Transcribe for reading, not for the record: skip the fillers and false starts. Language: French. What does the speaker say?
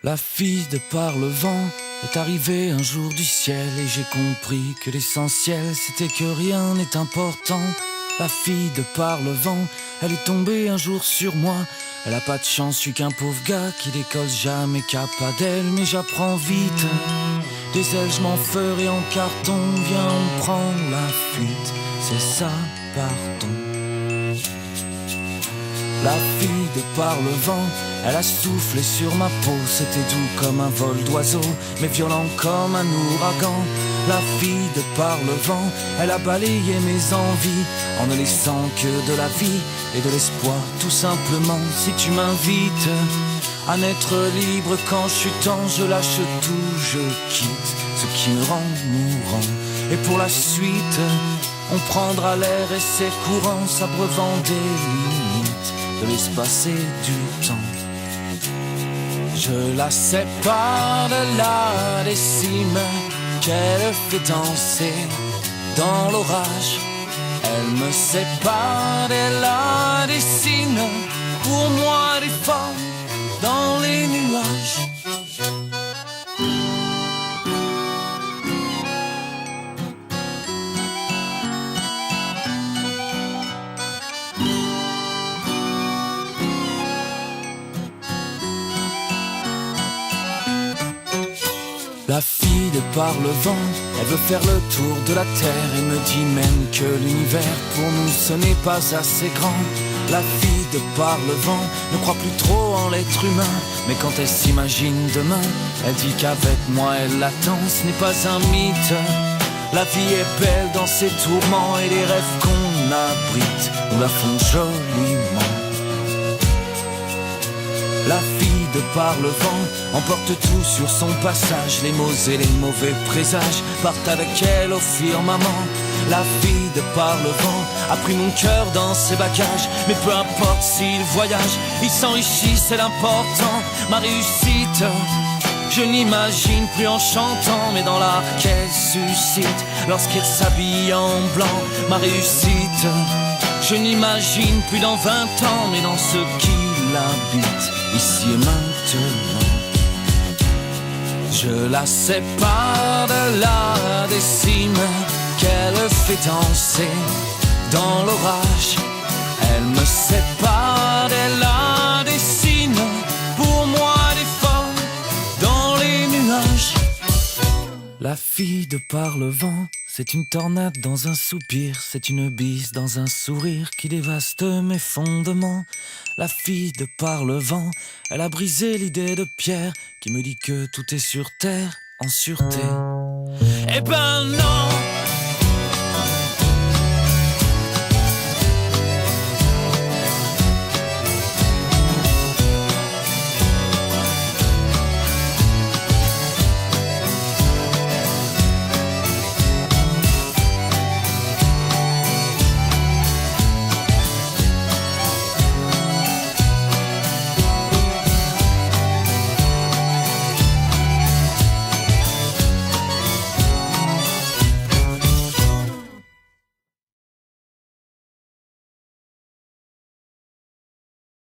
La fille de par le vent est arrivée un jour du ciel et j'ai compris que l'essentiel c'était que rien n'est important. La fille de par le vent, elle est tombée un jour sur moi. Elle a pas de chance, je suis qu'un pauvre gars qui décolle jamais qu'à pas d'elle. Mais j'apprends vite, des ailes je m'en ferai en carton. Viens on prend la fuite, c'est ça, partons. La fille de par le vent, elle a soufflé sur ma peau. C'était doux comme un vol d'oiseau, mais violent comme un ouragan. La fille de par le vent, elle a balayé mes envies en ne laissant que de la vie et de l'espoir. Tout simplement, si tu m'invites à n'être libre quand je suis temps, je lâche tout, je quitte ce qui me rend mourant. Et pour la suite, on prendra l'air et ses courants s'abreuvant des limites de l'espace et du temps. Je la sépare de là des cimes qu'elle fait danser dans l'orage. Elle me sépare de là des signes, pour moi des formes dans les nuages. La fille de par le vent, elle veut faire le tour de la terre et me dit même que l'univers pour nous ce n'est pas assez grand. La fille de par le vent ne croit plus trop en l'être humain, mais quand elle s'imagine demain, elle dit qu'avec moi elle l'attend. Ce n'est pas un mythe, la vie est belle dans ses tourments et les rêves qu'on abrite nous la font joliment. La fille de par le vent emporte tout sur son passage. Les maux et les mauvais présages partent avec elle au firmament. La fille de par le vent a pris mon cœur dans ses bagages, mais peu importe s'il voyage, il s'enrichit, c'est l'important. Ma réussite, je n'imagine plus en chantant, mais dans l'art qu'elle suscite lorsqu'elle s'habille en blanc. Ma réussite, je n'imagine plus dans 20 ans, mais dans ce qui l'habite ici et maintenant. Je la sépare de là des cimes qu'elle fait danser dans l'orage. Elle me sépare de là des signes, pour moi des formes dans les nuages. La fille de par le vent, c'est une tornade dans un soupir, c'est une bise dans un sourire qui dévaste mes fondements. La fille de par le vent, elle a brisé l'idée de pierre qui me dit que tout est sur terre en sûreté. Eh ben non!